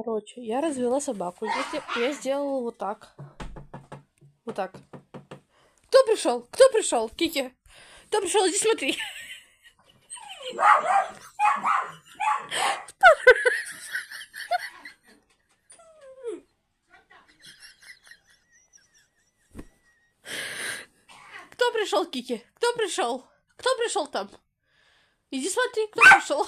Короче, я развела собаку. Я сделала вот так. Вот так. Кто пришел? Кто пришел? Кики. Кто пришел? Иди смотри. Кто пришел, Кики? Кто пришел? Кто пришел там? Иди смотри, кто пришел.